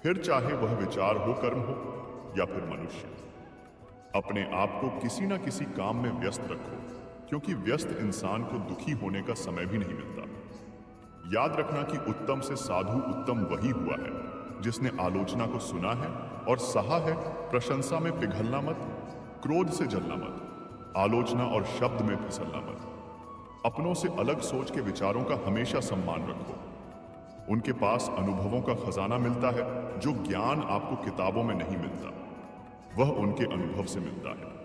फिर चाहे वह विचार हो, कर्म हो या फिर मनुष्य। अपने आप को किसी ना किसी काम में व्यस्त रखो, क्योंकि व्यस्त इंसान को दुखी होने का समय भी नहीं मिलता। याद रखना कि उत्तम से साधु उत्तम वही हुआ है जिसने आलोचना को सुना है और सहा है। प्रशंसा में पिघलना मत, क्रोध से जलना मत, आलोचना और शब्द में फिसलना मत। अपनों से अलग सोच के विचारों का हमेशा सम्मान रखो। उनके पास अनुभवों का खजाना मिलता है, जो ज्ञान आपको किताबों में नहीं मिलता, वह उनके अनुभव से मिलता है।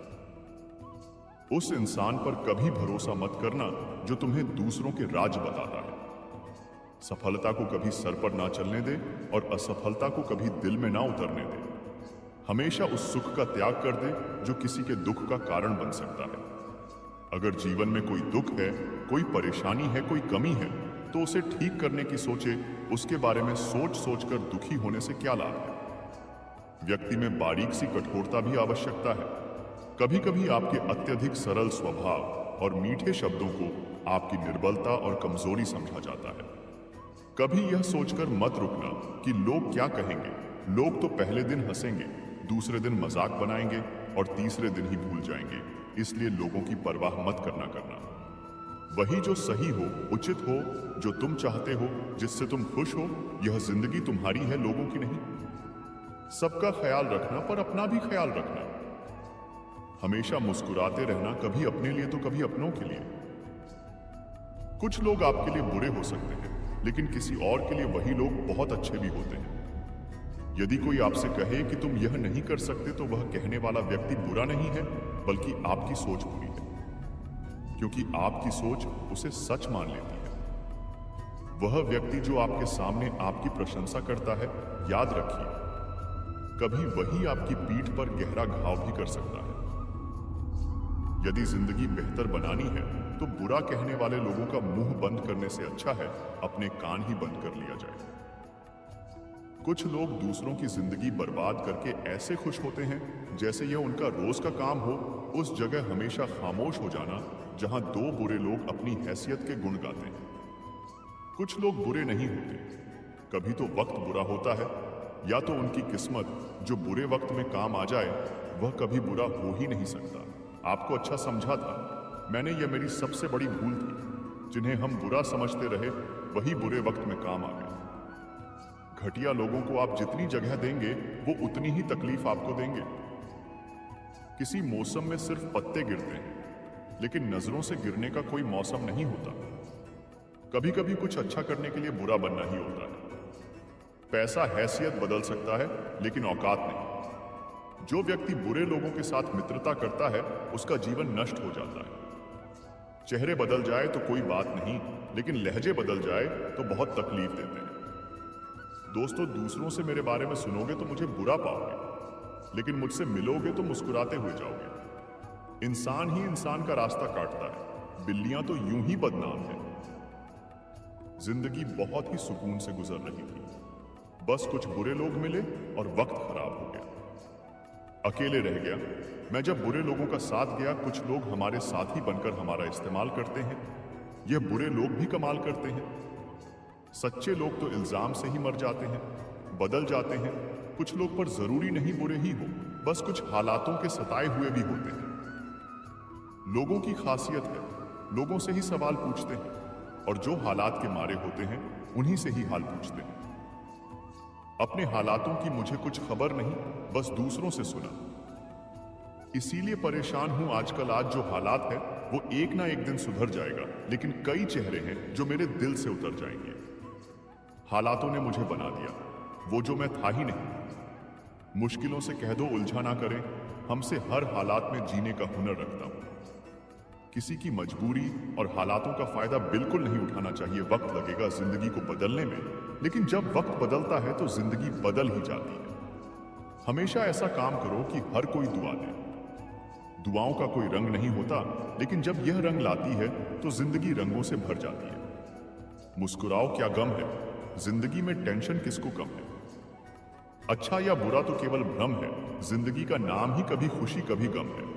उस इंसान पर कभी भरोसा मत करना जो तुम्हें दूसरों के राज बताता है। सफलता को कभी सर पर ना चलने दे और असफलता को कभी दिल में ना उतरने दे। हमेशा उस सुख का त्याग कर दे जो किसी के दुख का कारण बन सकता है। अगर जीवन में कोई दुख है, कोई परेशानी है, कोई कमी है, तो उसे ठीक करने की सोचे। उसके बारे में सोच सोच कर दुखी होने से क्या लाभ है। व्यक्ति में बारीक सी कठोरता भी आवश्यकता है। कभी कभी आपके अत्यधिक सरल स्वभाव और मीठे शब्दों को आपकी निर्बलता और कमजोरी समझा जाता है। कभी यह सोचकर मत रुकना कि लोग क्या कहेंगे। लोग तो पहले दिन हंसेंगे, दूसरे दिन मजाक बनाएंगे और तीसरे दिन ही भूल जाएंगे। इसलिए लोगों की परवाह मत करना। वही जो सही हो, उचित हो, जो तुम चाहते हो, जिससे तुम खुश हो। यह जिंदगी तुम्हारी है, लोगों की नहीं। सबका ख्याल रखना, पर अपना भी ख्याल रखना। हमेशा मुस्कुराते रहना, कभी अपने लिए तो कभी अपनों के लिए। कुछ लोग आपके लिए बुरे हो सकते हैं, लेकिन किसी और के लिए वही लोग बहुत अच्छे भी होते हैं। यदि कोई आपसे कहे कि तुम यह नहीं कर सकते, तो वह कहने वाला व्यक्ति बुरा नहीं है, बल्कि आपकी सोच बुरी है, क्योंकि आपकी सोच उसे सच मान लेती है। वह व्यक्ति जो आपके सामने आपकी प्रशंसा करता है, याद रखिए, कभी वही आपकी पीठ पर गहरा घाव भी कर सकता है। यदि जिंदगी बेहतर बनानी है, तो बुरा कहने वाले लोगों का मुंह बंद करने से अच्छा है अपने कान ही बंद कर लिया जाए। कुछ लोग दूसरों की जिंदगी बर्बाद करके ऐसे खुश होते हैं जैसे यह उनका रोज का काम हो। उस जगह हमेशा खामोश हो जाना जहां दो बुरे लोग अपनी हैसियत के गुण गाते हैं। कुछ लोग बुरे नहीं होते, कभी तो वक्त बुरा होता है, या तो उनकी किस्मत जो बुरे वक्त में काम आ जाए वह कभी बुरा हो ही नहीं सकता। आपको अच्छा समझा था मैंने, यह मेरी सबसे बड़ी भूल थी। जिन्हें हम बुरा समझते रहे वही बुरे वक्त में काम आ गए। घटिया लोगों को आप जितनी जगह देंगे वो उतनी ही तकलीफ आपको देंगे। किसी मौसम में सिर्फ पत्ते गिरते हैं, लेकिन नजरों से गिरने का कोई मौसम नहीं होता। कभी कभी कुछ अच्छा करने के लिए बुरा बनना ही होता है। पैसा हैसियत बदल सकता है, लेकिन औकात नहीं। जो व्यक्ति बुरे लोगों के साथ मित्रता करता है उसका जीवन नष्ट हो जाता है। चेहरे बदल जाए तो कोई बात नहीं, लेकिन लहजे बदल जाए तो बहुत तकलीफ देते हैं। दोस्तों, दूसरों से मेरे बारे में सुनोगे तो मुझे बुरा पाओगे, लेकिन मुझसे मिलोगे तो मुस्कुराते हुए जाओगे। इंसान ही इंसान का रास्ता काटता है, बिल्लियां तो यूं ही बदनाम है। जिंदगी बहुत ही सुकून से गुजर रही थी, बस कुछ बुरे लोग मिले और वक्त खराब हो गया। अकेले रह गया मैं। जब बुरे लोगों का साथ गया, कुछ लोग हमारे साथी बनकर हमारा इस्तेमाल करते हैं। यह बुरे लोग भी कमाल करते हैं। सच्चे लोग तो इल्जाम से ही मर जाते हैं, बदल जाते हैं। कुछ लोग पर जरूरी नहीं बुरे ही हो, बस कुछ हालातों के सताए हुए भी होते हैं। लोगों की खासियत है, लोगों से ही सवाल पूछते हैं, और जो हालात के मारे होते हैं उन्हीं से ही हाल पूछते हैं। अपने हालातों की मुझे कुछ खबर नहीं, बस दूसरों से सुना। इसीलिए परेशान हूं आजकल। आज जो हालात है वो एक ना एक दिन सुधर जाएगा, लेकिन कई चेहरे हैं जो मेरे दिल से उतर जाएंगे। हालातों ने मुझे बना दिया, वो जो मैं था ही नहीं। मुश्किलों से कह दो उलझा ना करें, हमसे हर हालात में जीने का हुनर रखता हूं। किसी की मजबूरी और हालातों का फायदा बिल्कुल नहीं उठाना चाहिए। वक्त लगेगा जिंदगी को बदलने में, लेकिन जब वक्त बदलता है तो जिंदगी बदल ही जाती है। हमेशा ऐसा काम करो कि हर कोई दुआ दे। दुआओं का कोई रंग नहीं होता, लेकिन जब यह रंग लाती है तो जिंदगी रंगों से भर जाती है। मुस्कुराओ, क्या गम है, जिंदगी में टेंशन किसको कम है। अच्छा या बुरा तो केवल भ्रम है, जिंदगी का नाम ही कभी खुशी कभी गम है।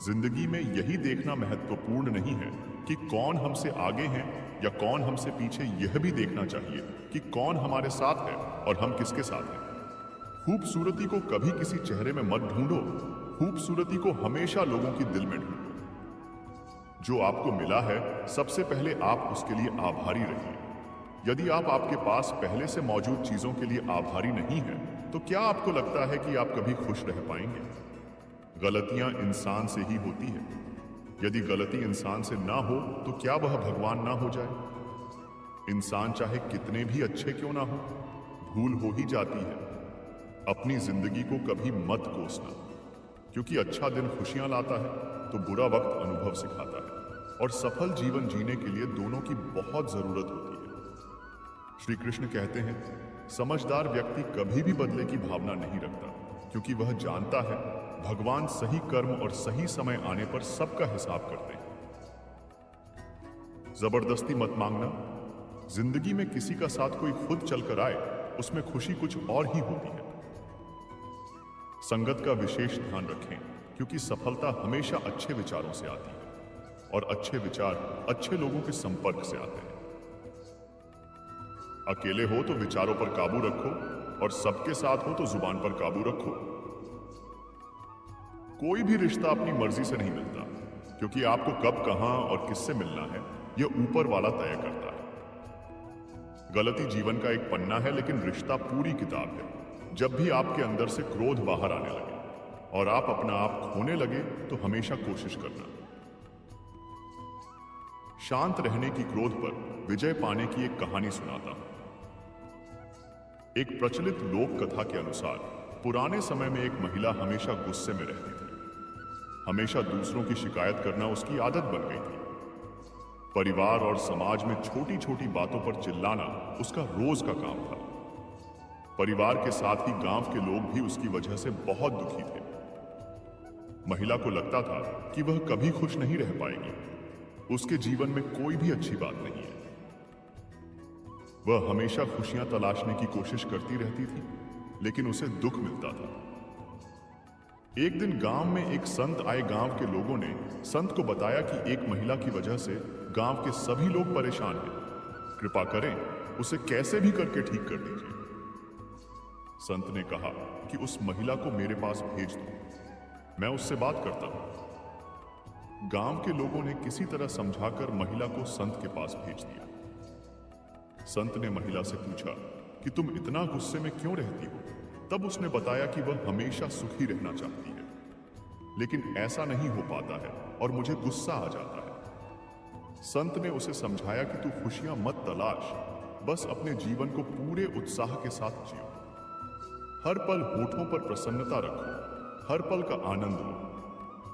जिंदगी में यही देखना महत्वपूर्ण नहीं है कि कौन हमसे आगे हैं या कौन हमसे पीछे, यह भी देखना चाहिए कि कौन हमारे साथ है और हम किसके साथ हैं। खूबसूरती को कभी किसी चेहरे में मत ढूंढो, खूबसूरती को हमेशा लोगों की दिल में ढूंढो। जो आपको मिला है, सबसे पहले आप उसके लिए आभारी रहिए। यदि आप आपके पास पहले से मौजूद चीजों के लिए आभारी नहीं हैं, तो क्या आपको लगता है कि आप कभी खुश रह पाएंगे? गलतियां इंसान से ही होती है। यदि गलती इंसान से ना हो तो क्या वह भगवान ना हो जाए? इंसान चाहे कितने भी अच्छे क्यों ना हो, भूल हो ही जाती है। अपनी जिंदगी को कभी मत कोसना, क्योंकि अच्छा दिन खुशियां लाता है तो बुरा वक्त अनुभव सिखाता है, और सफल जीवन जीने के लिए दोनों की बहुत जरूरत होती है। श्री कृष्ण कहते हैं, समझदार व्यक्ति कभी भी बदले की भावना नहीं रखता, क्योंकि वह जानता है भगवान सही कर्म और सही समय आने पर सबका हिसाब करते हैं। जबरदस्ती मत मांगना। जिंदगी में किसी का साथ कोई खुद चलकर आए, उसमें खुशी कुछ और ही होती है। संगत का विशेष ध्यान रखें, क्योंकि सफलता हमेशा अच्छे विचारों से आती है, और अच्छे विचार अच्छे लोगों के संपर्क से आते हैं। अकेले हो तो विचारों पर काबू रखो, और सबके साथ हो तो जुबान पर काबू रखो। कोई भी रिश्ता अपनी मर्जी से नहीं मिलता, क्योंकि आपको कब, कहां और किससे मिलना है, यह ऊपर वाला तय करता है। गलती जीवन का एक पन्ना है, लेकिन रिश्ता पूरी किताब है। जब भी आपके अंदर से क्रोध बाहर आने लगे और आप अपना आप खोने लगे, तो हमेशा कोशिश करना शांत रहने की, क्रोध पर विजय पाने की एक कहानी सुनाता हूं। एक प्रचलित लोक कथा के अनुसार पुराने समय में एक महिला हमेशा गुस्से में रहती थी। हमेशा दूसरों की शिकायत करना उसकी आदत बन गई थी। परिवार और समाज में छोटी छोटी बातों पर चिल्लाना उसका रोज का काम था। परिवार के साथ ही गांव के लोग भी उसकी वजह से बहुत दुखी थे। महिला को लगता था कि वह कभी खुश नहीं रह पाएगी। उसके जीवन में कोई भी अच्छी बात नहीं है। वह हमेशा खुशियां तलाशने की कोशिश करती रहती थी, लेकिन उसे दुख मिलता था। एक दिन गांव में एक संत आए। गांव के लोगों ने संत को बताया कि एक महिला की वजह से गांव के सभी लोग परेशान हैं। कृपा करें, उसे कैसे भी करके ठीक कर दीजिए। संत ने कहा कि उस महिला को मेरे पास भेज दो, मैं उससे बात करता हूं। गांव के लोगों ने किसी तरह समझाकर महिला को संत के पास भेज दिया। संत ने महिला से पूछा कि तुम इतना गुस्से में क्यों रहती हो? तब उसने बताया कि वह हमेशा सुखी रहना चाहती है, लेकिन ऐसा नहीं हो पाता है और मुझे गुस्सा आ जाता है। संत ने उसे समझाया कि तू खुशियां मत तलाश, बस अपने जीवन को पूरे उत्साह के साथ जियो। हर पल होठों पर प्रसन्नता रखो, हर पल का आनंद लो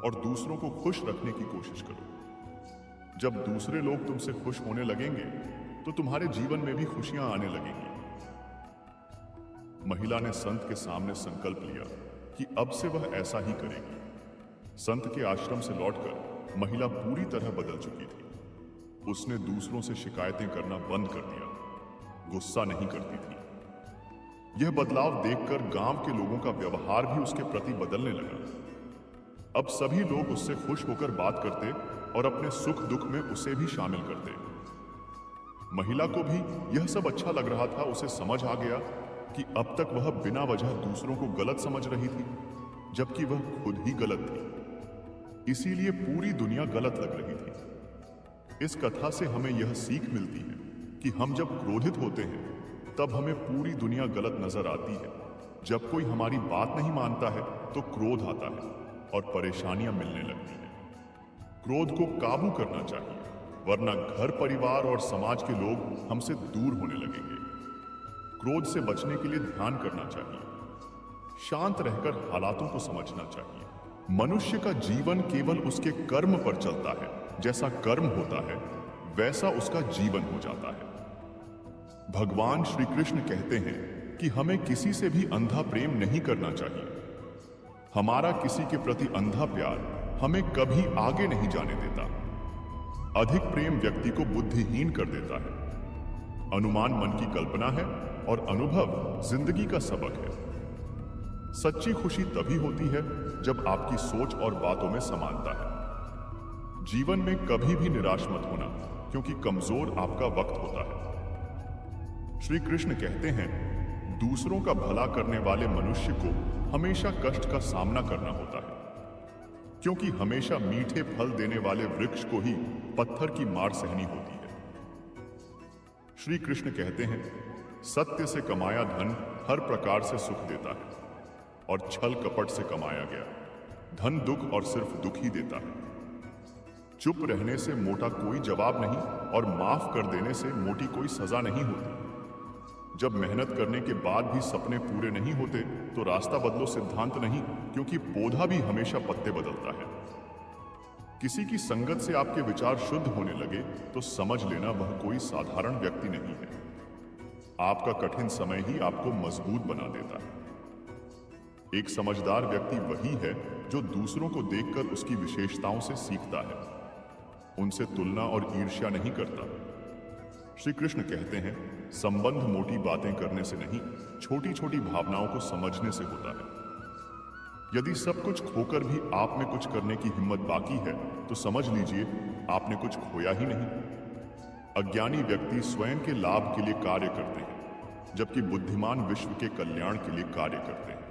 और दूसरों को खुश रखने की कोशिश करो। जब दूसरे लोग तुमसे खुश होने लगेंगे, तो तुम्हारे जीवन में भी खुशियां आने लगेंगी। महिला ने संत के सामने संकल्प लिया कि अब से वह ऐसा ही करेगी। संत के आश्रम से लौटकर महिला पूरी तरह बदल चुकी थी। उसने दूसरों से शिकायतें करना बंद कर दिया, गुस्सा नहीं करती थी। यह बदलाव देखकर गांव के लोगों का व्यवहार भी उसके प्रति बदलने लगा। अब सभी लोग उससे खुश होकर बात करते और अपने सुख दुख में उसे भी शामिल करते। महिला को भी यह सब अच्छा लग रहा था। उसे समझ आ गया कि अब तक वह बिना वजह दूसरों को गलत समझ रही थी, जबकि वह खुद ही गलत थी। इसीलिए पूरी दुनिया गलत लग रही थी। इस कथा से हमें यह सीख मिलती है कि हम जब क्रोधित होते हैं, तब हमें पूरी दुनिया गलत नजर आती है। जब कोई हमारी बात नहीं मानता है, तो क्रोध आता है और परेशानियां मिलने लगती हैं। क्रोध को काबू करना चाहिए, वरना घर, परिवार और समाज के लोग हमसे दूर होने लगेंगे। क्रोध से बचने के लिए ध्यान करना चाहिए, शांत रहकर हालातों को समझना चाहिए। मनुष्य का जीवन केवल उसके कर्म पर चलता है। जैसा कर्म होता है, वैसा उसका जीवन हो जाता है। भगवान श्री कृष्ण कहते हैं कि हमें किसी से भी अंधा प्रेम नहीं करना चाहिए। हमारा किसी के प्रति अंधा प्यार हमें कभी आगे नहीं जाने देता। अधिक प्रेम व्यक्ति को बुद्धिहीन कर देता है। अनुमान मन की कल्पना है और अनुभव जिंदगी का सबक है। सच्ची खुशी तभी होती है जब आपकी सोच और बातों में समानता है। जीवन में कभी भी निराश मत होना, क्योंकि कमजोर आपका वक्त होता है। श्री कृष्ण कहते हैं, दूसरों का भला करने वाले मनुष्य को हमेशा कष्ट का सामना करना होता है, क्योंकि हमेशा मीठे फल देने वाले वृक्ष को ही पत्थर की मार सहनी होती है। श्री कृष्ण कहते हैं, सत्य से कमाया धन हर प्रकार से सुख देता है, और छल कपट से कमाया गया धन दुख और सिर्फ दुख ही देता है। चुप रहने से मोटा कोई जवाब नहीं, और माफ कर देने से मोटी कोई सजा नहीं होती। जब मेहनत करने के बाद भी सपने पूरे नहीं होते तो रास्ता बदलो सिद्धांत नहीं, क्योंकि पौधा भी हमेशा पत्ते बदलता है। किसी की संगत से आपके विचार शुद्ध होने लगे तो समझ लेना वह कोई साधारण व्यक्ति नहीं है। आपका कठिन समय ही आपको मजबूत बना देता है। एक समझदार व्यक्ति वही है जो दूसरों को देखकर उसकी विशेषताओं से सीखता है, उनसे तुलना और ईर्ष्या नहीं करता। श्री कृष्ण कहते हैं, संबंध मोटी बातें करने से नहीं, छोटी छोटी भावनाओं को समझने से होता है। यदि सब कुछ खोकर भी आप में कुछ करने की हिम्मत बाकी है तो समझ लीजिए आपने कुछ खोया ही नहीं। अज्ञानी व्यक्ति स्वयं के लाभ के लिए कार्य करते हैं, जबकि बुद्धिमान विश्व के कल्याण के लिए कार्य करते हैं।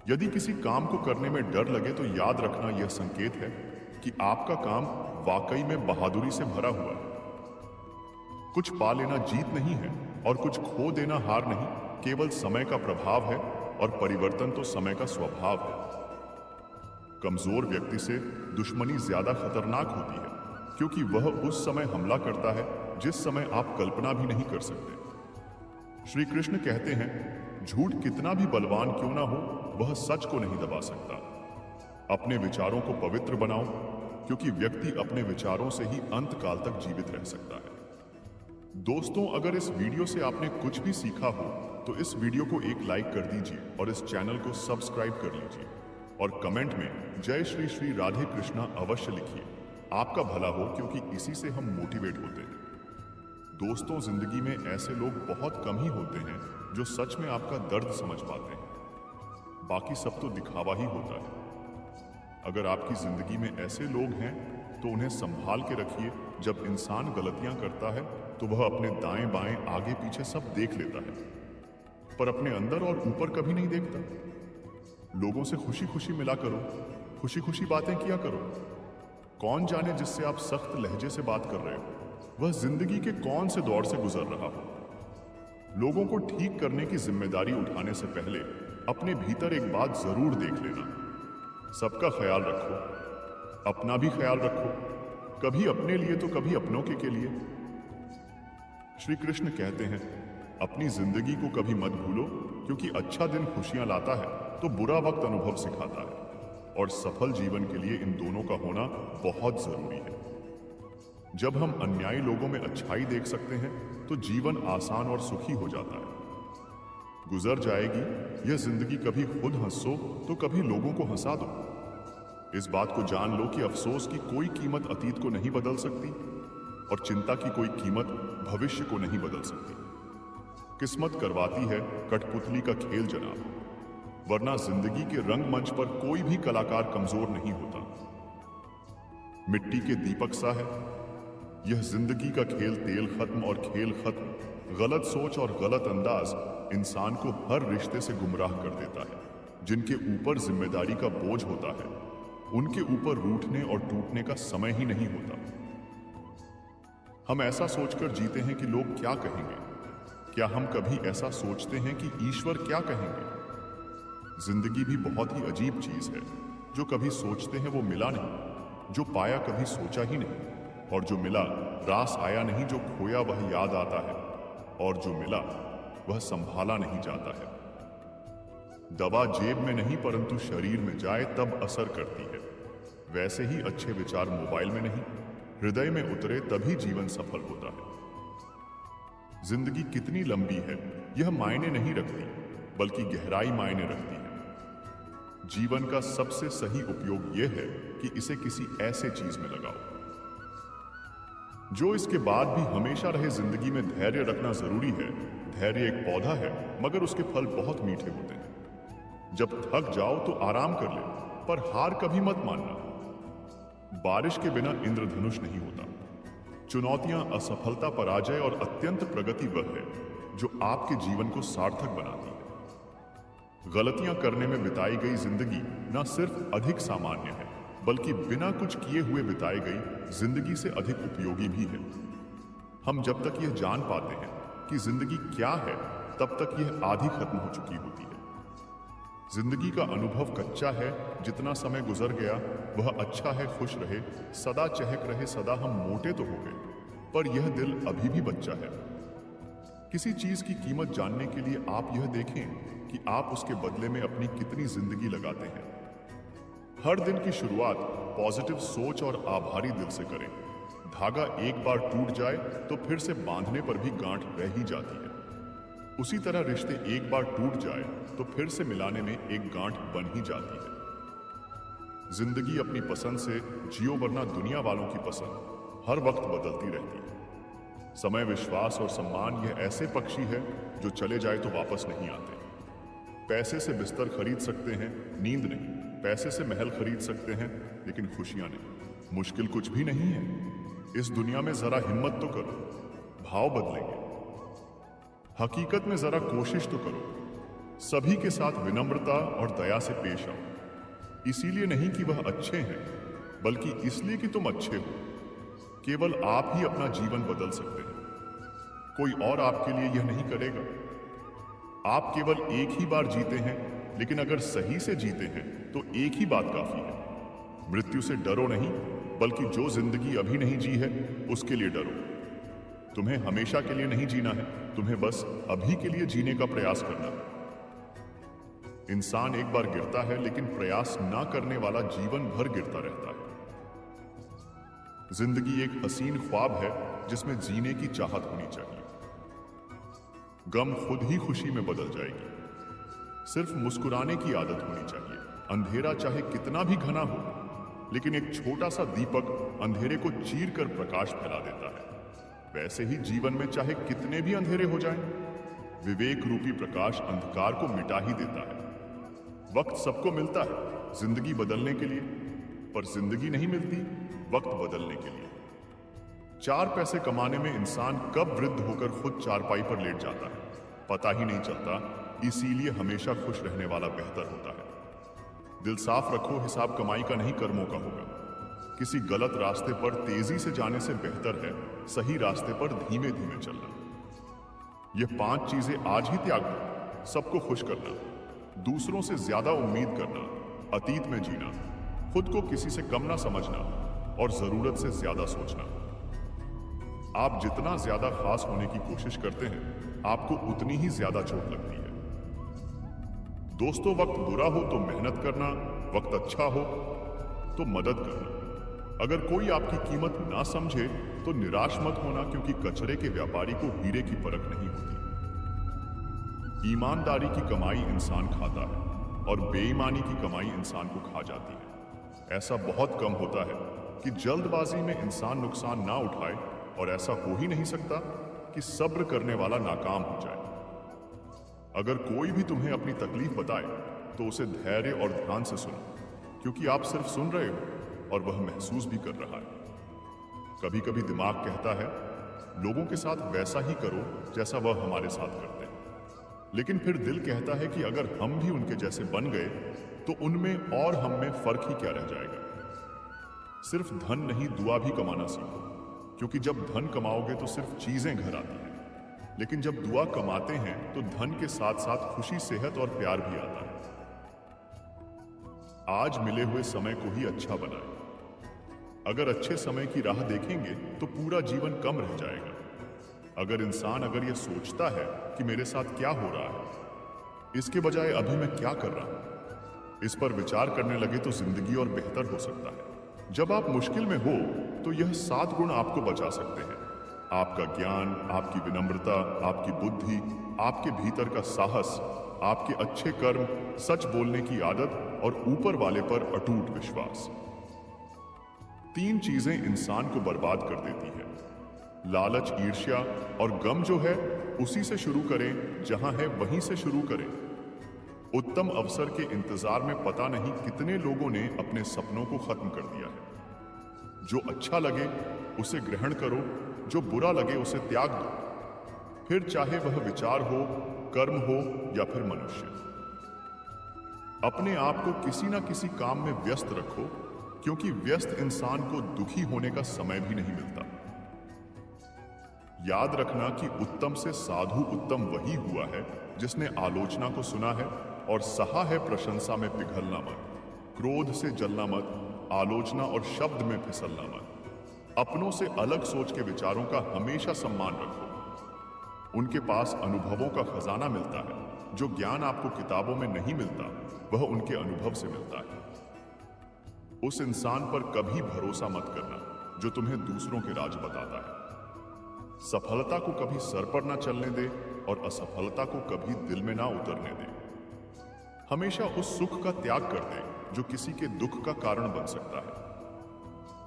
यदि किसी काम को करने में डर लगे तो याद रखना यह संकेत है कि आपका काम वाकई में बहादुरी से भरा हुआ है। कुछ पा लेना जीत नहीं है और कुछ खो देना हार नहीं, केवल समय का प्रभाव है, और परिवर्तन तो समय का स्वभाव है। कमजोर व्यक्ति से दुश्मनी ज्यादा खतरनाक होती है, क्योंकि वह उस समय हमला करता है जिस समय आप कल्पना भी नहीं कर सकते। श्री कृष्ण कहते हैं, झूठ कितना भी बलवान क्यों ना हो, वह सच को नहीं दबा सकता। अपने विचारों को पवित्र बनाओ, क्योंकि व्यक्ति अपने विचारों से ही अंत काल तक जीवित रह सकता है। दोस्तों, अगर इस वीडियो से आपने कुछ भी सीखा हो तो इस वीडियो को एक लाइक कर दीजिए और इस चैनल को सब्सक्राइब कर लीजिए, और कमेंट में जय श्री श्री राधे कृष्णा अवश्य लिखिए। आपका भला हो, क्योंकि इसी से हम मोटिवेट होते हैं। दोस्तों, जिंदगी में ऐसे लोग बहुत कम ही होते हैं जो सच में आपका दर्द समझ पाते हैं। बाकी सब तो दिखावा ही होता है। अगर आपकी जिंदगी में ऐसे लोग हैं तो उन्हें संभाल के रखिए। जब इंसान गलतियां करता है तो वह अपने दाएं बाएं आगे पीछे सब देख लेता है, पर अपने अंदर और ऊपर कभी नहीं देखता। लोगों से खुशी खुशी मिला करो, खुशी खुशी बातें किया करो। कौन जाने जिससे आप सख्त लहजे से बात कर रहे हो वह जिंदगी के कौन से दौर से गुजर रहा हो। लोगों को ठीक करने की जिम्मेदारी उठाने से पहले अपने भीतर एक बात जरूर देख लेना। सबका ख्याल रखो, अपना भी ख्याल रखो, कभी अपने लिए तो कभी अपनों के लिए। श्री कृष्ण कहते हैं, अपनी जिंदगी को कभी मत भूलो, क्योंकि अच्छा दिन खुशियां लाता है तो बुरा वक्त अनुभव सिखाता है, और सफल जीवन के लिए इन दोनों का होना बहुत जरूरी है। जब हम अन्यायी लोगों में अच्छाई देख सकते हैं तो जीवन आसान और सुखी हो जाता है। गुजर जाएगी यह जिंदगी, कभी खुद हंसो तो कभी लोगों को हंसा दो। इस बात को जान लो कि अफसोस की कोई कीमत अतीत को नहीं बदल सकती, और चिंता की कोई कीमत भविष्य को नहीं बदल सकती। किस्मत करवाती है कठपुतली का खेल जनाब, वरना जिंदगी के रंगमंच पर कोई भी कलाकार कमजोर नहीं होता। मिट्टी के दीपक सा है यह जिंदगी का खेल। तेल खत्म और खेल खत्म। गलत सोच और गलत अंदाज इंसान को हर रिश्ते से गुमराह कर देता है। जिनके ऊपर जिम्मेदारी का बोझ होता है उनके ऊपर रूठने और टूटने का समय ही नहीं होता। हम ऐसा सोचकर जीते हैं कि लोग क्या कहेंगे। क्या हम कभी ऐसा सोचते हैं कि ईश्वर क्या कहेंगे? जिंदगी भी बहुत ही अजीब चीज है। जो कभी सोचते हैं वो मिला नहीं, जो पाया कभी सोचा ही नहीं, और जो मिला रास आया नहीं। जो खोया वह याद आता है, और जो मिला वह संभाला नहीं जाता है। दवा जेब में नहीं परंतु शरीर में जाए तब असर करती है। वैसे ही अच्छे विचार मोबाइल में नहीं, हृदय में उतरे तभी जीवन सफल होता है। जिंदगी कितनी लंबी है यह मायने नहीं रखती, बल्कि गहराई मायने रखती है। जीवन का सबसे सही उपयोग यह है कि इसे किसी ऐसे चीज में लगाओ जो इसके बाद भी हमेशा रहे। जिंदगी में धैर्य रखना जरूरी है। धैर्य एक पौधा है, मगर उसके फल बहुत मीठे होते हैं। जब थक जाओ तो आराम कर ले, पर हार कभी मत मानना। बारिश के बिना इंद्रधनुष नहीं होता। चुनौतियां, असफलता, पराजय और अत्यंत प्रगति वह है जो आपके जीवन को सार्थक बनाती है। गलतियां करने में बिताई गई जिंदगी न सिर्फ अधिक सामान्य है, बल्कि बिना कुछ किए हुए बिताई गई जिंदगी से अधिक उपयोगी भी है। हम जब तक यह जान पाते हैं कि जिंदगी क्या है, तब तक यह आधी खत्म हो चुकी होती है। जिंदगी का अनुभव कच्चा है, जितना समय गुजर गया वह अच्छा है, खुश रहे, सदा चहक रहे, सदा हम मोटे तो हो गए, पर यह दिल अभी भी बच्चा है। किसी चीज की कीमत जानने के लिए आप यह देखें कि आप उसके बदले में अपनी कितनी जिंदगी लगाते हैं। हर दिन की शुरुआत पॉजिटिव सोच और आभारी दिल से करें। धागा एक बार टूट जाए तो फिर से बांधने पर भी गांठ रह ही जाती है। उसी तरह रिश्ते एक बार टूट जाए तो फिर से मिलाने में एक गांठ बन ही जाती है। जिंदगी अपनी पसंद से जियो, वरना दुनिया वालों की पसंद हर वक्त बदलती रहती है। समय, विश्वास और सम्मान यह ऐसे पक्षी है जो चले जाए तो वापस नहीं आते। पैसे से बिस्तर खरीद सकते हैं, नींद नहीं। पैसे से महल खरीद सकते हैं, लेकिन खुशियां नहीं। मुश्किल कुछ भी नहीं है। इस दुनिया में जरा हिम्मत तो करो, भाव बदलेंगे। हकीकत में जरा कोशिश तो करो। सभी के साथ विनम्रता और दया से पेश आओ। इसीलिए नहीं कि वह अच्छे हैं, बल्कि इसलिए कि तुम अच्छे हो। केवल आप ही अपना जीवन बदल सकते हैं। कोई और आपके लिए यह नहीं करेगा। आप केवल एक ही बार जीते हैं, लेकिन अगर सही से जीते हैं तो एक ही बात काफी है। मृत्यु से डरो नहीं, बल्कि जो जिंदगी अभी नहीं जी है उसके लिए डरो। तुम्हें हमेशा के लिए नहीं जीना है, तुम्हें बस अभी के लिए जीने का प्रयास करना है। इंसान एक बार गिरता है, लेकिन प्रयास ना करने वाला जीवन भर गिरता रहता है। जिंदगी एक हसीन ख्वाब है जिसमें जीने की चाहत होनी चाहिए। गम खुद ही खुशी में बदल जाएगी। सिर्फ मुस्कुराने की आदत होनी चाहिए। अंधेरा चाहे कितना भी घना हो, लेकिन एक छोटा सा दीपक अंधेरे को चीर कर प्रकाश फैला देता है। वैसे ही जीवन में चाहे कितने भी अंधेरे हो जाएं, विवेक रूपी प्रकाश अंधकार को मिटा ही देता है। वक्त सबको मिलता है जिंदगी बदलने के लिए, पर जिंदगी नहीं मिलती वक्त बदलने के लिए। 4 पैसे कमाने में इंसान कब वृद्ध होकर खुद चारपाई पर लेट जाता है, पता ही नहीं चलता। इसीलिए हमेशा खुश रहने वाला बेहतर होता है। दिल साफ रखो, हिसाब कमाई का नहीं कर्मों का होगा। किसी गलत रास्ते पर तेजी से जाने से बेहतर है सही रास्ते पर धीमे धीमे चलना। यह 5 चीजें आज ही त्याग दो। सबको खुश करना, दूसरों से ज्यादा उम्मीद करना, अतीत में जीना, खुद को किसी से कम ना समझना और जरूरत से ज्यादा सोचना। आप जितना ज्यादा खास होने की कोशिश करते हैं, आपको उतनी ही ज्यादा चोट लगती है। दोस्तों, वक्त बुरा हो तो मेहनत करना, वक्त अच्छा हो तो मदद करना। अगर कोई आपकी कीमत ना समझे तो निराश मत होना, क्योंकि कचरे के व्यापारी को हीरे की परख नहीं होती। ईमानदारी की कमाई इंसान खाता है और बेईमानी की कमाई इंसान को खा जाती है। ऐसा बहुत कम होता है कि जल्दबाजी में इंसान नुकसान ना उठाए, और ऐसा हो ही नहीं सकता कि सब्र करने वाला नाकाम हो जाए। अगर कोई भी तुम्हें अपनी तकलीफ बताए तो उसे धैर्य और ध्यान से सुनो, क्योंकि आप सिर्फ सुन रहे हो और वह महसूस भी कर रहा है। कभी कभी दिमाग कहता है लोगों के साथ वैसा ही करो जैसा वह हमारे साथ करते हैं, लेकिन फिर दिल कहता है कि अगर हम भी उनके जैसे बन गए तो उनमें और हम में फर्क ही क्या रह जाएगा। सिर्फ धन नहीं, दुआ भी कमाना सीखो, क्योंकि जब धन कमाओगे तो सिर्फ चीजें घर आती हैं, लेकिन जब दुआ कमाते हैं तो धन के साथ साथ खुशी, सेहत और प्यार भी आता है। आज मिले हुए समय को ही अच्छा बनाएं। अगर अच्छे समय की राह देखेंगे तो पूरा जीवन कम रह जाएगा। अगर यह सोचता है कि मेरे साथ क्या हो रहा है, इसके बजाय अभी मैं क्या कर रहा हूं, इस पर विचार करने लगे तो जिंदगी और बेहतर हो सकता है। जब आप मुश्किल में हो तो यह 7 गुण आपको बचा सकते हैं। आपका ज्ञान, आपकी विनम्रता, आपकी बुद्धि, आपके भीतर का साहस, आपके अच्छे कर्म, सच बोलने की आदत और ऊपर वाले पर अटूट विश्वास। 3 चीजें इंसान को बर्बाद कर देती हैं। लालच, ईर्ष्या और गम जो है उसी से शुरू करें, जहां है वहीं से शुरू करें। उत्तम अवसर के इंतजार में पता नहीं कितने लोगों ने अपने सपनों को खत्म कर दिया है। जो अच्छा लगे उसे ग्रहण करो, जो बुरा लगे उसे त्याग दो। फिर चाहे वह विचार हो, कर्म हो या फिर मनुष्य। अपने आप को किसी ना किसी काम में व्यस्त रखो, क्योंकि व्यस्त इंसान को दुखी होने का समय भी नहीं मिलता। याद रखना कि उत्तम से साधु उत्तम वही हुआ है जिसने आलोचना को सुना है और सहा है प्रशंसा में पिघलना मत, क्रोध से जलना मत, आलोचना और शब्द में फिसलना मत। अपनों से अलग सोच के विचारों का हमेशा सम्मान रखो। उनके पास अनुभवों का खजाना मिलता है। जो ज्ञान आपको किताबों में नहीं मिलता वह उनके अनुभव से मिलता है। उस इंसान पर कभी भरोसा मत करना जो तुम्हें दूसरों के राज बताता है। सफलता को कभी सर पर ना चलने दे और असफलता को कभी दिल में ना उतरने दे। हमेशा उस सुख का त्याग कर दे जो किसी के दुख का कारण बन सकता है।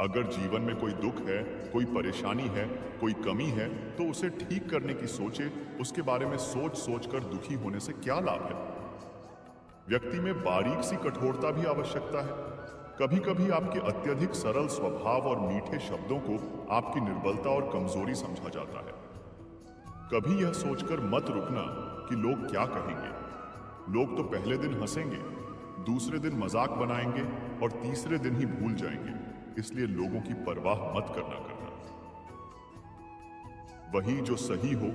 अगर जीवन में कोई दुख है, कोई परेशानी है, कोई कमी है, तो उसे ठीक करने की सोचे। उसके बारे में सोच सोच कर दुखी होने से क्या लाभ है? व्यक्ति में बारीक सी कठोरता भी आवश्यकता है। कभी कभी आपके अत्यधिक सरल स्वभाव और मीठे शब्दों को आपकी निर्बलता और कमजोरी समझा जाता है। कभी यह सोचकर मत रुकना कि लोग क्या कहेंगे। लोग तो पहले दिन हंसेंगे, दूसरे दिन मजाक बनाएंगे और तीसरे दिन ही भूल जाएंगे। इसलिए लोगों की परवाह मत करना। वही जो सही हो,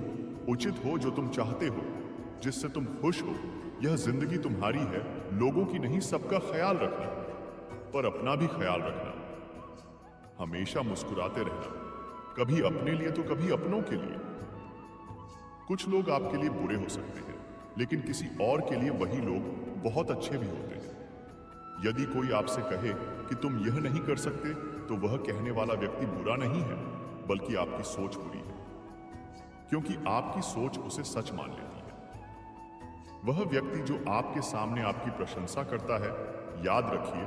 उचित हो, जो तुम चाहते हो, जिससे तुम खुश हो। यह जिंदगी तुम्हारी है, लोगों की नहीं। सबका ख्याल रखना, पर अपना भी ख्याल रखना। हमेशा मुस्कुराते रहना, कभी अपने लिए तो कभी अपनों के लिए। कुछ लोग आपके लिए बुरे हो सकते हैं, लेकिन किसी और के लिए वही लोग बहुत अच्छे भी होते हैं। यदि कोई आपसे कहे कि तुम यह नहीं कर सकते, तो वह कहने वाला व्यक्ति बुरा नहीं है, बल्कि आपकी सोच बुरी है, क्योंकि आपकी सोच उसे सच मान लेती है। वह व्यक्ति जो आपके सामने आपकी प्रशंसा करता है, याद रखिए,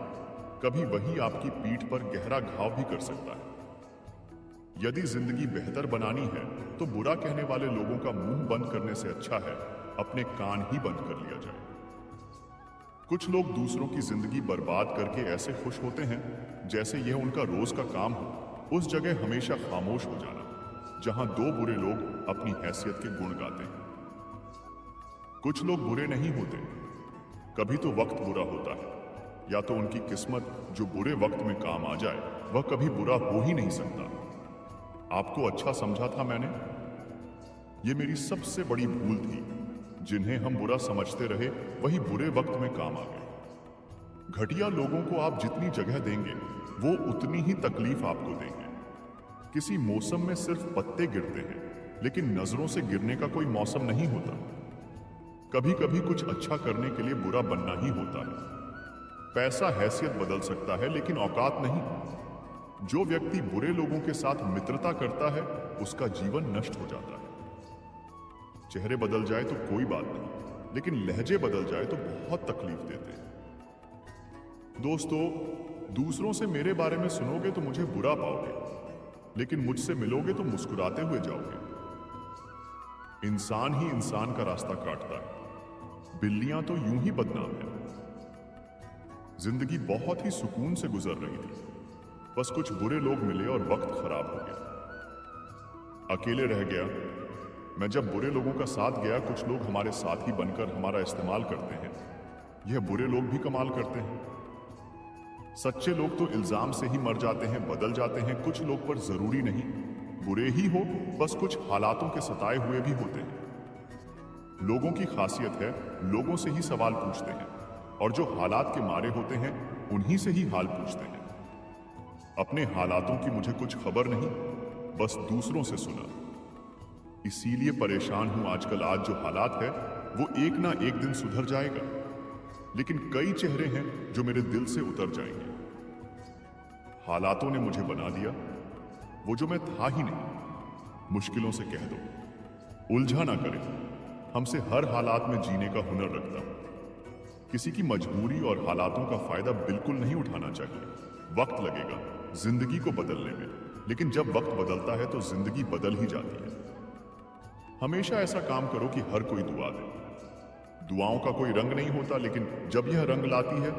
कभी वही आपकी पीठ पर गहरा घाव भी कर सकता है। यदि जिंदगी बेहतर बनानी है, तो बुरा कहने वाले लोगों का मुंह बंद करने से अच्छा है अपने कान ही बंद कर लिया जाए। कुछ लोग दूसरों की जिंदगी बर्बाद करके ऐसे खुश होते हैं जैसे यह उनका रोज का काम हो। उस जगह हमेशा खामोश हो जाना जहां दो बुरे लोग अपनी हैसियत के गुण गाते हैं। कुछ लोग बुरे नहीं होते, कभी तो वक्त बुरा होता है, या तो उनकी किस्मत जो बुरे वक्त में काम आ जाए वह कभी बुरा हो ही नहीं सकता। आपको अच्छा समझा था मैंने? यह मेरी सबसे बड़ी भूल थी। जिन्हें हम बुरा समझते रहे वही बुरे वक्त में काम आ गए। घटिया लोगों को आप जितनी जगह देंगे वो उतनी ही तकलीफ आपको देंगे। किसी मौसम में सिर्फ पत्ते गिरते हैं, लेकिन नजरों से गिरने का कोई मौसम नहीं होता। कभी कभी कुछ अच्छा करने के लिए बुरा बनना ही होता है। पैसा हैसियत बदल सकता है, लेकिन औकात नहीं। जो व्यक्ति बुरे लोगों के साथ मित्रता करता है उसका जीवन नष्ट हो जाता है। चेहरे बदल जाए तो कोई बात नहीं, लेकिन लहजे बदल जाए तो बहुत तकलीफ देते हैं। दोस्तों, दूसरों से मेरे बारे में सुनोगे तो मुझे बुरा पाओगे, लेकिन मुझसे मिलोगे तो मुस्कुराते हुए जाओगे। इंसान ही इंसान का रास्ता काटता है, बिल्लियां तो यूं ही बदनाम है। जिंदगी बहुत ही सुकून से गुजर रही थी, बस कुछ बुरे लोग मिले और वक्त खराब हो गया। अकेले रह गया। मैं जब बुरे लोगों का साथ गया, कुछ लोग हमारे साथी बनकर हमारा इस्तेमाल करते हैं। यह बुरे लोग भी कमाल करते हैं। सच्चे लोग तो इल्जाम से ही मर जाते हैं, बदल जाते हैं। कुछ लोग पर जरूरी नहीं बुरे ही हो, बस कुछ हालातों के सताए हुए भी होते हैं। लोगों की खासियत है लोगों से ही सवाल पूछते हैं, और जो हालात के मारे होते हैं उन्हीं से ही हाल पूछते हैं। अपने हालातों की मुझे कुछ खबर नहीं, बस दूसरों से सुना। इसीलिए परेशान हूं आजकल। आज जो हालात है वो एक ना एक दिन सुधर जाएगा, लेकिन कई चेहरे हैं जो मेरे दिल से उतर जाएंगे। हालातों ने मुझे बना दिया, वो जो मैं था ही नहीं। मुश्किलों से कह दो, उलझा ना करें। हमसे हर हालात में जीने का हुनर रखता हूं। किसी की मजबूरी और हालातों का फायदा बिल्कुल नहीं उठाना चाहिए। वक्त लगेगा जिंदगी को बदलने में, लेकिन जब वक्त बदलता है तो जिंदगी बदल ही जाती है। हमेशा ऐसा काम करो कि हर कोई दुआ दे। दुआओं का कोई रंग नहीं होता, लेकिन जब यह रंग लाती है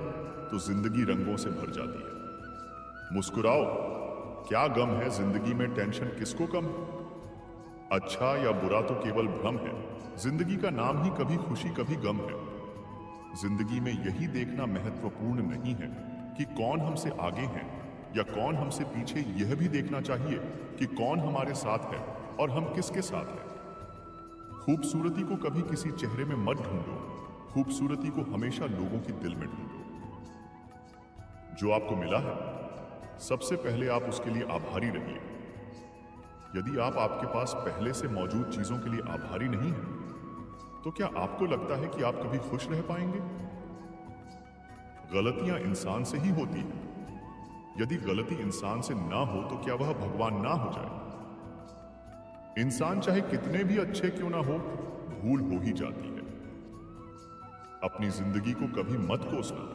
तो जिंदगी रंगों से भर जाती है। मुस्कुराओ, क्या गम है जिंदगी में, टेंशन किसको कम है? अच्छा या बुरा तो केवल भ्रम है। जिंदगी का नाम ही कभी खुशी कभी गम है। जिंदगी में यही देखना महत्वपूर्ण नहीं है कि कौन हमसे आगे है या कौन हमसे पीछे। यह भी देखना चाहिए कि कौन हमारे साथ है और हम किसके साथ हैं। खूबसूरती को कभी किसी चेहरे में मत ढूंढो, खूबसूरती को हमेशा लोगों के दिल में ढूंढो। जो आपको मिला है, सबसे पहले आप उसके लिए आभारी रहिए। यदि आप आपके पास पहले से मौजूद चीजों के लिए आभारी नहीं हैं, तो क्या आपको लगता है कि आप कभी खुश रह पाएंगे? गलतियां इंसान से ही होती हैं। यदि गलती इंसान से ना हो तो क्या वह भगवान ना हो जाए? इंसान चाहे कितने भी अच्छे क्यों ना हो, भूल हो ही जाती है। अपनी जिंदगी को कभी मत कोसना,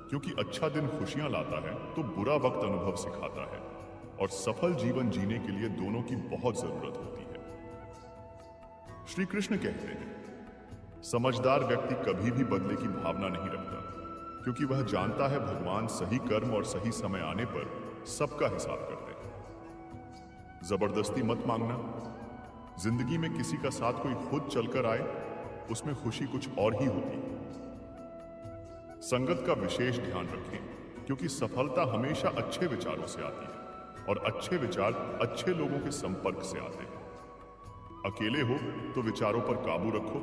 क्योंकि अच्छा दिन खुशियां लाता है तो बुरा वक्त अनुभव सिखाता है, और सफल जीवन जीने के लिए दोनों की बहुत जरूरत होती है। श्री कृष्ण कहते हैं, समझदार व्यक्ति कभी भी बदले की भावना नहीं रखता, क्योंकि वह जानता है भगवान सही कर्म और सही समय आने पर सबका हिसाब करते हैं। जबरदस्ती मत मांगना। जिंदगी में किसी का साथ कोई खुद चलकर आए, उसमें खुशी कुछ और ही होती है। संगत का विशेष ध्यान रखें, क्योंकि सफलता हमेशा अच्छे विचारों से आती है और अच्छे विचार अच्छे लोगों के संपर्क से आते हैं। अकेले हो तो विचारों पर काबू रखो,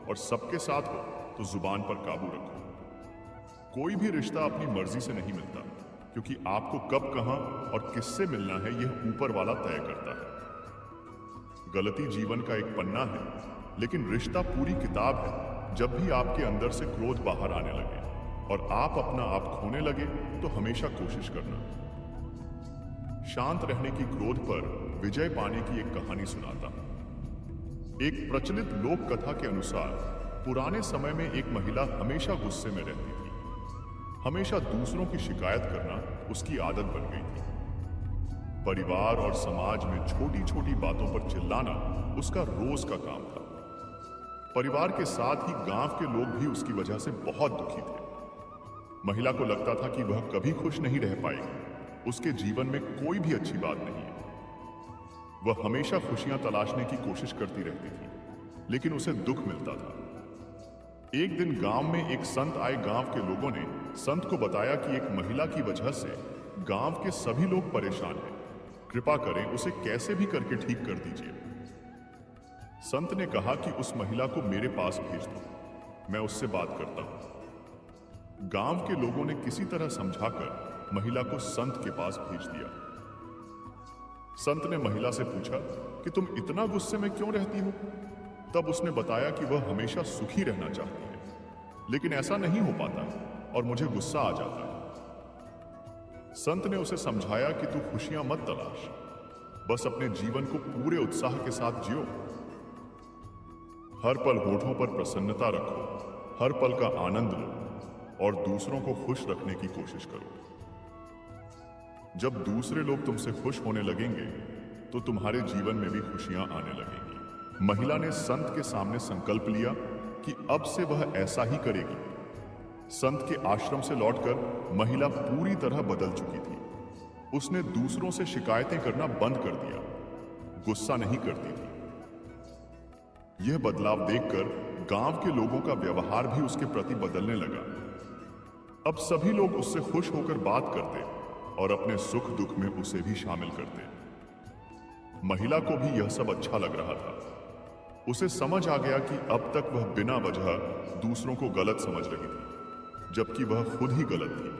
और सबके साथ हो तो जुबान पर काबू रखो। कोई भी रिश्ता अपनी मर्जी से नहीं मिलता, क्योंकि आपको कब, कहां और किससे मिलना है यह ऊपर वाला तय करता है। गलती जीवन का एक पन्ना है, लेकिन रिश्ता पूरी किताब है। जब भी आपके अंदर से क्रोध बाहर आने लगे और आप अपना आप खोने लगे, तो हमेशा कोशिश करना। शांत रहने की क्रोध पर विजय पाने की एक कहानी सुनाता हूं। एक प्रचलित लोक कथा के अनुसार पुराने समय में एक महिला हमेशा गुस्से में रहती थी। हमेशा दूसरों की शिकायत करना उसकी आदत बन गई थी। परिवार और समाज में छोटी छोटी बातों पर चिल्लाना उसका रोज का काम था। परिवार के साथ ही गांव के लोग भी उसकी वजह से बहुत दुखी थे। महिला को लगता था कि वह कभी खुश नहीं रह पाएगी। उसके जीवन में कोई भी अच्छी बात नहीं है। वह हमेशा खुशियां तलाशने की कोशिश करती रहती थी, लेकिन उसे दुख मिलता था। एक दिन गांव में एक संत आए। गांव के लोगों ने संत को बताया कि एक महिला की वजह से गांव के सभी लोग परेशान हैं। कृपा करें उसे कैसे भी करके ठीक कर दीजिए। संत ने कहा कि उस महिला को मेरे पास भेज दो, मैं उससे बात करता हूं। गांव के लोगों ने किसी तरह समझाकर महिला को संत के पास भेज दिया। संत ने महिला से पूछा कि तुम इतना गुस्से में क्यों रहती हो? तब उसने बताया कि वह हमेशा सुखी रहना चाहती है, लेकिन ऐसा नहीं हो पाता और मुझे गुस्सा आ जाता है। संत ने उसे समझाया कि तू खुशियां मत तलाश, बस अपने जीवन को पूरे उत्साह के साथ जियो। हर पल होठों पर प्रसन्नता रखो, हर पल का आनंद लो और दूसरों को खुश रखने की कोशिश करो। जब दूसरे लोग तुमसे खुश होने लगेंगे तो तुम्हारे जीवन में भी खुशियां आने लगेंगी। महिला ने संत के सामने संकल्प लिया कि अब से वह ऐसा ही करेगी। संत के आश्रम से लौटकर महिला पूरी तरह बदल चुकी थी। उसने दूसरों से शिकायतें करना बंद कर दिया, गुस्सा नहीं करती थी। यह बदलाव देखकर गांव के लोगों का व्यवहार भी उसके प्रति बदलने लगा। अब सभी लोग उससे खुश होकर बात करते और अपने सुख दुख में उसे भी शामिल करते। महिला को भी यह सब अच्छा लग रहा था। उसे समझ आ गया कि अब तक वह बिना वजह दूसरों को गलत समझ रही थी, जबकि वह खुद ही गलत थी।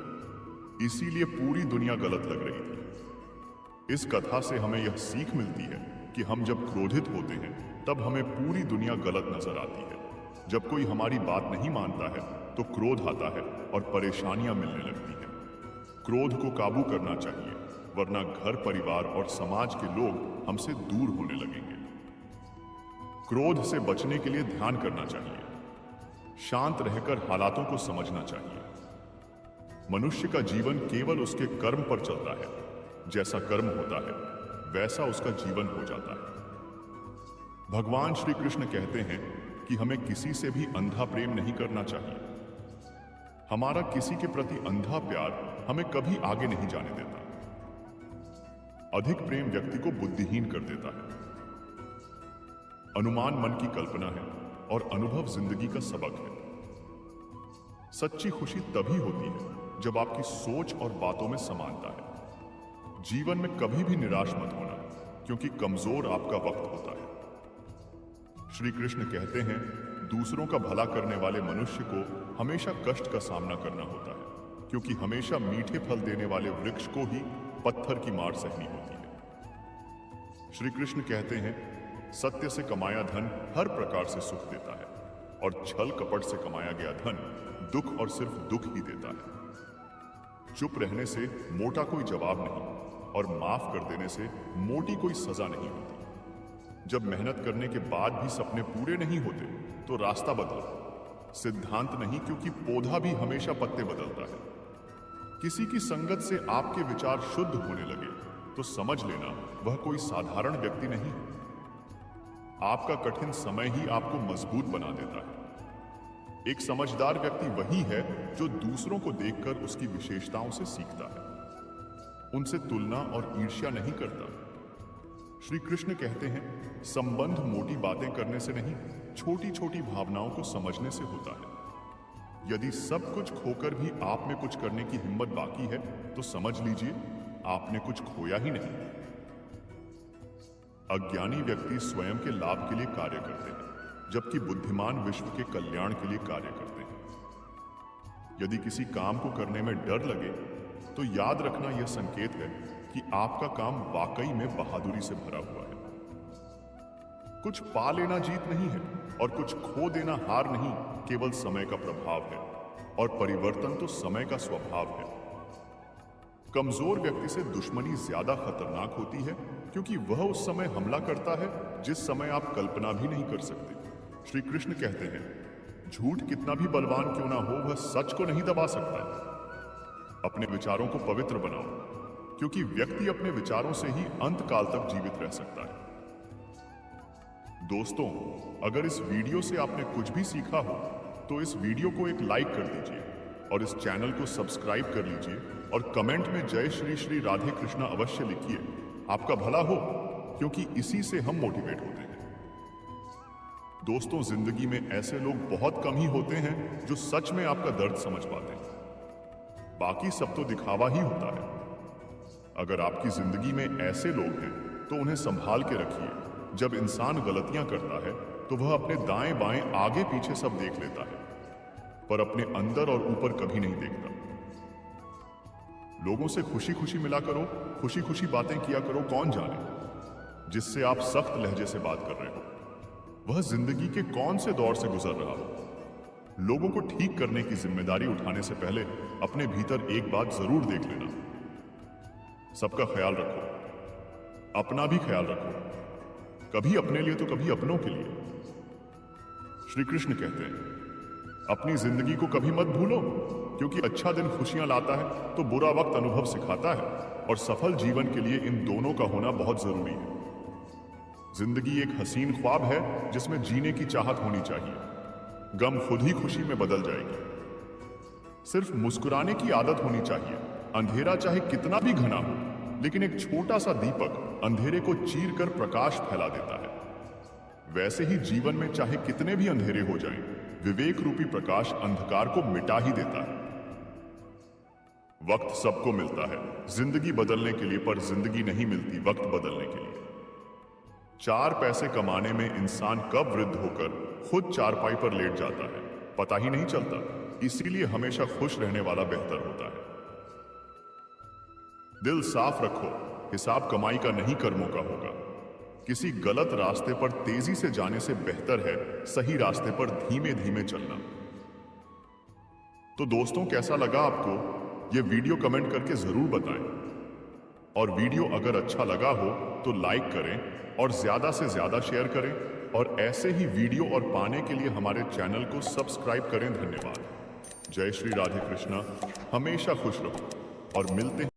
इसीलिए पूरी दुनिया गलत लग रही थी। इस कथा से हमें यह सीख मिलती है कि हम जब क्रोधित होते हैं तब हमें पूरी दुनिया गलत नजर आती है। जब कोई हमारी बात नहीं मानता है तो क्रोध आता है और परेशानियां मिलने लगती हैं। क्रोध को काबू करना चाहिए, वरना घर, परिवार और समाज के लोग हमसे दूर होने लगेंगे। क्रोध से बचने के लिए ध्यान करना चाहिए, शांत रहकर हालातों को समझना चाहिए। मनुष्य का जीवन केवल उसके कर्म पर चलता है। जैसा कर्म होता है वैसा उसका जीवन हो जाता है। भगवान श्री कृष्ण कहते हैं कि हमें किसी से भी अंधा प्रेम नहीं करना चाहिए। हमारा किसी के प्रति अंधा प्यार हमें कभी आगे नहीं जाने देता। अधिक प्रेम व्यक्ति को बुद्धिहीन कर देता है। अनुमान मन की कल्पना है और अनुभव जिंदगी का सबक है। सच्ची खुशी तभी होती है जब आपकी सोच और बातों में समानता है। जीवन में कभी भी निराश मत होना, क्योंकि कमजोर आपका वक्त होता है। श्री कृष्ण कहते हैं, दूसरों का भला करने वाले मनुष्य को हमेशा कष्ट का सामना करना होता है, क्योंकि हमेशा मीठे फल देने वाले वृक्ष को ही पत्थर की मार सहनी होती है। श्री कृष्ण कहते हैं, सत्य से कमाया धन हर प्रकार से सुख देता है, और छल कपट से कमाया गया धन दुख और सिर्फ दुख ही देता है। चुप रहने से मोटा कोई जवाब नहीं, और माफ कर देने से मोटी कोई सजा नहीं होती। जब मेहनत करने के बाद भी सपने पूरे नहीं होते तो रास्ता बदलो। सिद्धांत नहीं, क्योंकि पौधा भी हमेशा पत्ते बदलता है। किसी की संगत से आपके विचार शुद्ध होने लगे तो समझ लेना वह कोई साधारण व्यक्ति नहीं है। आपका कठिन समय ही आपको मजबूत बना देता है। एक समझदार व्यक्ति वही है जो दूसरों को देखकर उसकी विशेषताओं से सीखता है, उनसे तुलना और ईर्ष्या नहीं करता। श्री कृष्ण कहते हैं, संबंध मोटी बातें करने से नहीं, छोटी छोटी भावनाओं को समझने से होता है। यदि सब कुछ खोकर भी आप में कुछ करने की हिम्मत बाकी है तो समझ लीजिए आपने कुछ खोया ही नहीं। अज्ञानी व्यक्ति स्वयं के लाभ के लिए कार्य करते हैं, जबकि बुद्धिमान विश्व के कल्याण के लिए कार्य करते हैं। यदि किसी काम को करने में डर लगे तो याद रखना यह संकेत है कि आपका काम वाकई में बहादुरी से भरा हुआ है। कुछ पा लेना जीत नहीं है और कुछ खो देना हार नहीं, केवल समय का प्रभाव है, और परिवर्तन तो समय का स्वभाव है। कमजोर व्यक्ति से दुश्मनी ज्यादा खतरनाक होती है, क्योंकि वह उस समय हमला करता है जिस समय आप कल्पना भी नहीं कर सकते। श्री कृष्ण कहते हैं, झूठ कितना भी बलवान क्यों ना हो, वह सच को नहीं दबा सकता है। अपने विचारों को पवित्र बनाओ, क्योंकि व्यक्ति अपने विचारों से ही अंतकाल तक जीवित रह सकता है। दोस्तों, अगर इस वीडियो से आपने कुछ भी सीखा हो तो इस वीडियो को एक लाइक कर दीजिए और इस चैनल को सब्सक्राइब कर लीजिए, और कमेंट में जय श्री श्री राधे कृष्णा अवश्य लिखिए। आपका भला हो, क्योंकि इसी से हम मोटिवेट होते हैं। दोस्तों, जिंदगी में ऐसे लोग बहुत कम ही होते हैं जो सच में आपका दर्द समझ पाते हैं। बाकी सब तो दिखावा ही होता है। अगर आपकी जिंदगी में ऐसे लोग हैं तो उन्हें संभाल के रखिए। जब इंसान गलतियां करता है तो वह अपने दाएं बाएं आगे पीछे सब देख लेता है, पर अपने अंदर और ऊपर कभी नहीं देखता। लोगों से खुशी खुशी मिला करो, खुशी खुशी बातें किया करो। कौन जाने जिससे आप सख्त लहजे से बात कर रहे हो वह जिंदगी के कौन से दौर से गुजर रहा हो। लोगों को ठीक करने की जिम्मेदारी उठाने से पहले अपने भीतर एक बात जरूर देख लेना। सबका ख्याल रखो, अपना भी ख्याल रखो, कभी अपने लिए तो कभी अपनों के लिए। श्री कृष्ण कहते हैं, अपनी जिंदगी को कभी मत भूलो, क्योंकि अच्छा दिन खुशियां लाता है तो बुरा वक्त अनुभव सिखाता है, और सफल जीवन के लिए इन दोनों का होना बहुत जरूरी है। जिंदगी एक हसीन ख्वाब है जिसमें जीने की चाहत होनी चाहिए। गम खुद ही खुशी में बदल जाएगी। सिर्फ मुस्कुराने की आदत होनी चाहिए। अंधेरा चाहे कितना भी घना हो, लेकिन एक छोटा सा दीपक अंधेरे को चीर कर प्रकाश फैला देता है। वैसे ही जीवन में चाहे कितने भी अंधेरे हो जाएं, विवेक रूपी प्रकाश अंधकार को मिटा ही देता है। वक्त सबको मिलता है जिंदगी बदलने के लिए, पर जिंदगी नहीं मिलती वक्त बदलने के लिए। 4 पैसे कमाने में इंसान कब वृद्ध होकर खुद चारपाई पर लेट जाता है पता ही नहीं चलता। इसीलिए हमेशा खुश रहने वाला बेहतर होता है। दिल साफ रखो, हिसाब कमाई का नहीं कर्मों का होगा। किसी गलत रास्ते पर तेजी से जाने से बेहतर है सही रास्ते पर धीमे धीमे चलना। तो दोस्तों, कैसा लगा आपको यह वीडियो? कमेंट करके जरूर बताएं, और वीडियो अगर अच्छा लगा हो तो लाइक करें और ज्यादा से ज्यादा शेयर करें, और ऐसे ही वीडियो और पाने के लिए हमारे चैनल को सब्सक्राइब करें। धन्यवाद। जय श्री राधे कृष्णा। हमेशा खुश रहो और मिलते हैं।